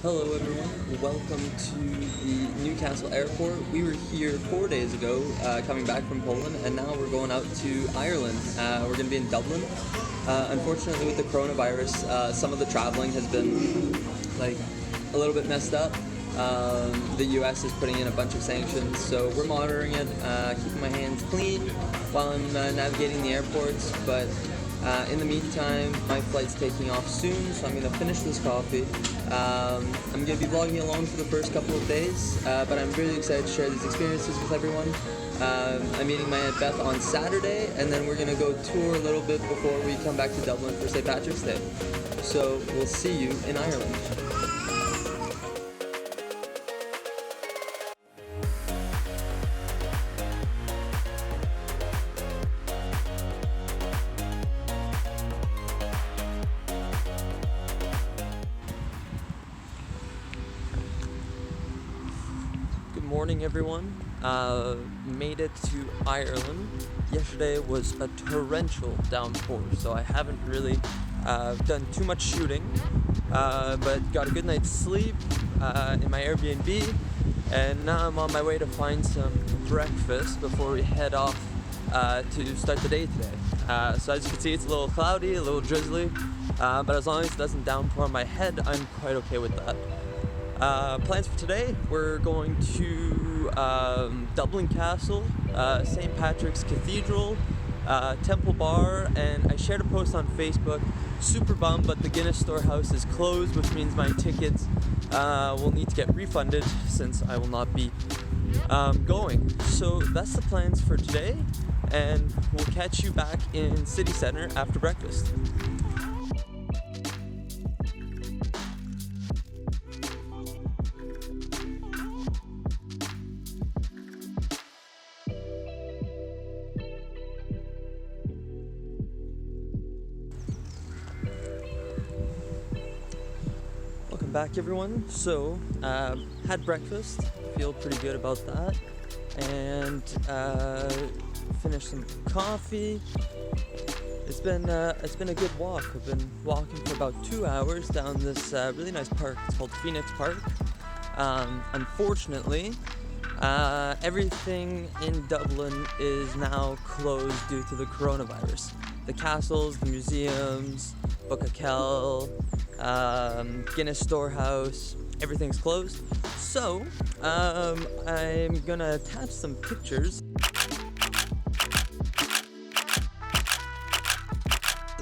Hello everyone, welcome to the Newcastle airport. We were here 4 days ago, coming back from Poland, and now we're going out to Ireland. We're going to be in Dublin. Unfortunately with the coronavirus, some of the traveling has been a little bit messed up. The US is putting in a bunch of sanctions, so we're monitoring it, keeping my hands clean while I'm navigating the airports, but in the meantime, my flight's taking off soon, so I'm going to finish this coffee. I'm going to be vlogging along for the first couple of days, but I'm really excited to share these experiences with everyone. I'm meeting my Aunt Beth on Saturday, and then we're going to go tour a little bit before we come back to Dublin for St. Patrick's Day. So we'll see you in Ireland. Good morning everyone, made it to Ireland. Yesterday was a torrential downpour, so I haven't really done too much shooting, but got a good night's sleep in my Airbnb, and now I'm on my way to find some breakfast before we head off to start the day today. So as you can see, it's a little cloudy, a little drizzly, but as long as it doesn't downpour on my head, I'm quite okay with that. Plans for today, we're going to Dublin Castle, St. Patrick's Cathedral, Temple Bar, and I shared a post on Facebook, super bummed, but the Guinness Storehouse is closed, which means my tickets will need to get refunded since I will not be going. So that's the plans for today, and we'll catch you back in City Centre after breakfast. Welcome back everyone. So had breakfast, feel pretty good about that, and finished some coffee. It's been a good walk. I've been walking for about 2 hours down this really nice park. It's called Phoenix Park. Unfortunately, everything in Dublin is now closed due to the coronavirus. The castles, the museums, Book of Kells, Guinness Storehouse, everything's closed. So I'm gonna attach some pictures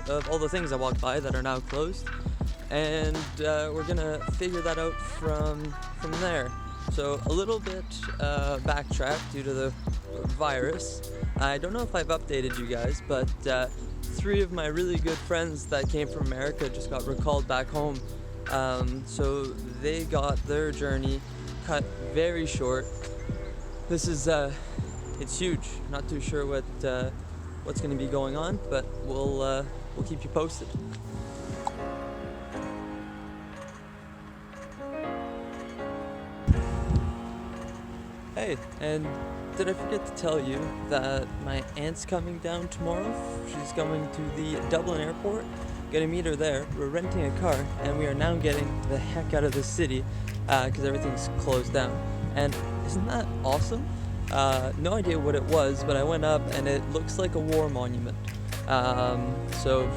of all the things I walked by that are now closed, and we're gonna figure that out from there. So a little bit backtrack due to the virus. I don't know if I've updated you guys, but 3 of my really good friends that came from America just got recalled back home. So they got their journey cut very short. This is it's huge. Not too sure what's going to be going on, but we'll keep you posted. Hey, and did I forget to tell you that my aunt's coming down tomorrow? She's coming to the Dublin airport. Gonna meet her there. We're renting a car, and we are now getting the heck out of the city because everything's closed down. And isn't that awesome? No idea what it was, but I went up and it looks like a war monument. So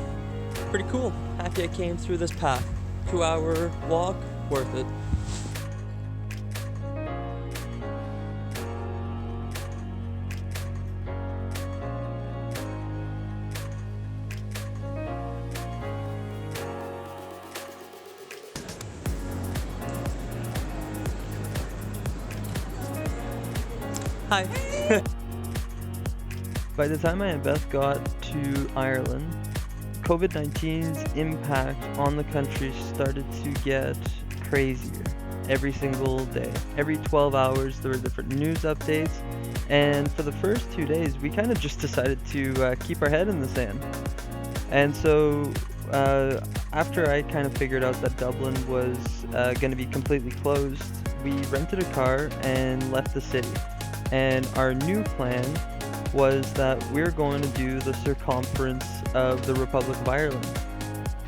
pretty cool. Happy I came through this path. 2-hour walk, worth it. Hi. By the time Aunt Beth got to Ireland, COVID-19's impact on the country started to get crazier every single day. Every 12 hours there were different news updates, and for the first 2 days we kind of just decided to keep our head in the sand. And so after I kind of figured out that Dublin was going to be completely closed, we rented a car and left the city. And our new plan was that we're going to do the circumference of the Republic of Ireland.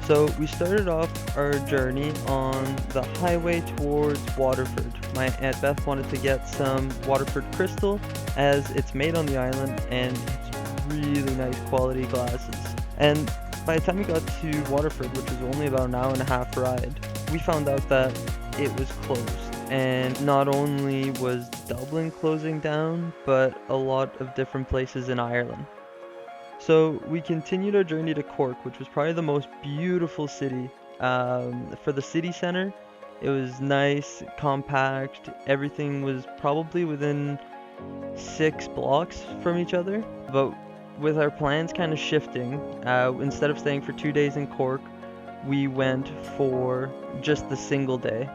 So we started off our journey on the highway towards Waterford. My Aunt Beth wanted to get some Waterford crystal as it's made on the island and it's really nice quality glasses. And by the time we got to Waterford, which was only about an hour and a half ride, we found out that it was closed. And not only was Dublin closing down, but a lot of different places in Ireland. So we continued our journey to Cork, which was probably the most beautiful city. For the city center, it was nice, compact. Everything was probably within 6 blocks from each other. But with our plans kind of shifting, instead of staying for 2 days in Cork, we went for just the single day.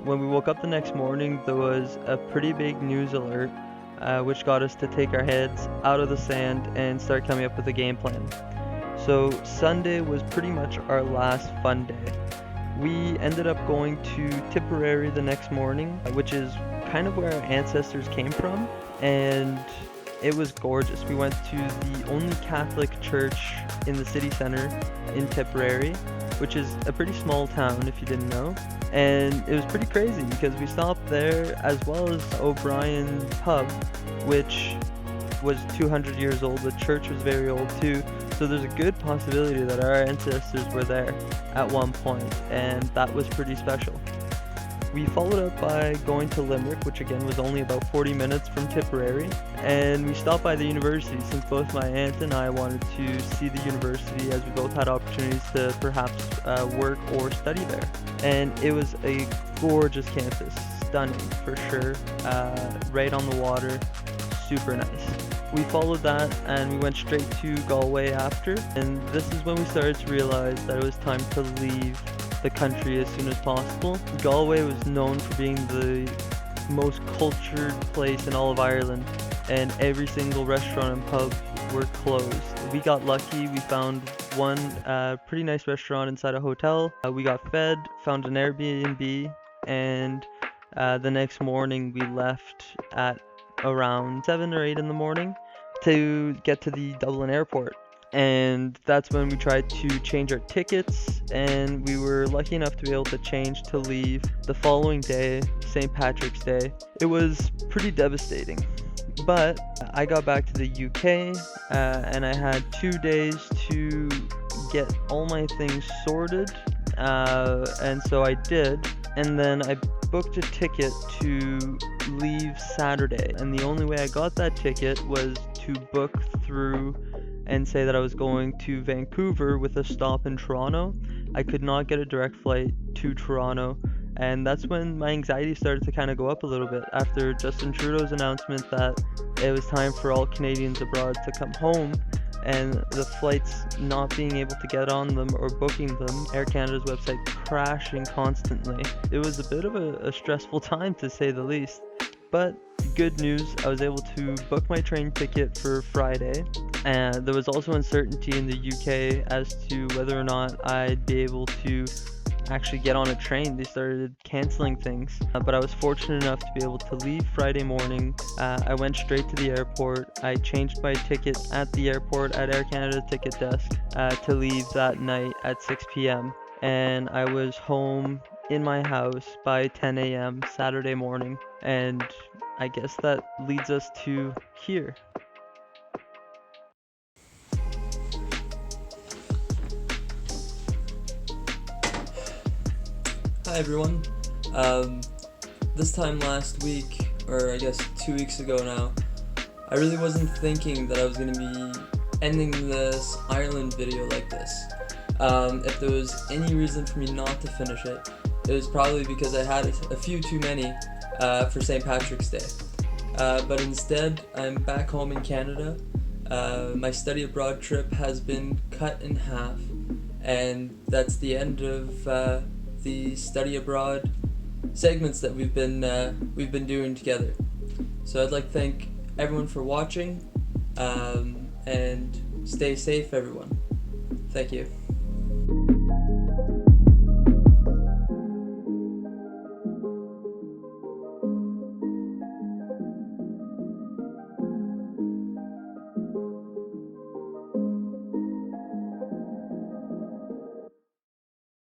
When we woke up the next morning, there was a pretty big news alert, which got us to take our heads out of the sand and start coming up with a game plan. So Sunday was pretty much our last fun day. We ended up going to Tipperary the next morning, which is kind of where our ancestors came from, and it was gorgeous. We went to the only Catholic church in the city center in Tipperary, which is a pretty small town if you didn't know. And it was pretty crazy because we stopped there as well as O'Brien pub, which was 200 years old. The church was very old too. So there's a good possibility that our ancestors were there at one point, and that was pretty special. We followed up by going to Limerick, which again was only about 40 minutes from Tipperary, and we stopped by the university since both my aunt and I wanted to see the university as we both had opportunities to perhaps work or study there. And it was a gorgeous campus, stunning for sure, right on the water, super nice. We followed that and we went straight to Galway after, and this is when we started to realize that it was time to leave the country as soon as possible. Galway was known for being the most cultured place in all of Ireland, and every single restaurant and pub were closed. We got lucky, we found one pretty nice restaurant inside a hotel. We got fed, found an Airbnb, and the next morning we left at around 7 or 8 in the morning to get to the Dublin airport. And that's when we tried to change our tickets, and we were lucky enough to be able to change to leave the following day, St. Patrick's Day. It was pretty devastating, but I got back to the UK and I had 2 days to get all my things sorted, and so I did, and then I booked a ticket to leave Saturday, and the only way I got that ticket was to book through and say that I was going to Vancouver with a stop in Toronto. I could not get a direct flight to Toronto, and that's when my anxiety started to kind of go up a little bit after Justin Trudeau's announcement that it was time for all Canadians abroad to come home, and the flights not being able to get on them or booking them, Air Canada's website crashing constantly. It was a bit of a stressful time to say the least, but good news, I was able to book my train ticket for Friday, and there was also uncertainty in the UK as to whether or not I'd be able to actually get on a train. They started canceling things, but I was fortunate enough to be able to leave Friday morning. I went straight to the airport. I changed my ticket at the airport at Air Canada ticket desk to leave that night at 6 p.m. and I was home in my house by 10 a.m. Saturday morning, and I guess that leads us to here. Hi everyone. This time last week, or I guess 2 weeks ago now, I really wasn't thinking that I was going to be ending this Ireland video like this. If there was any reason for me not to finish it, it was probably because I had a few too many for St. Patrick's Day. But instead, I'm back home in Canada. My study abroad trip has been cut in half, and that's the end of the study abroad segments that we've been doing together. So I'd like to thank everyone for watching, and stay safe, everyone. Thank you.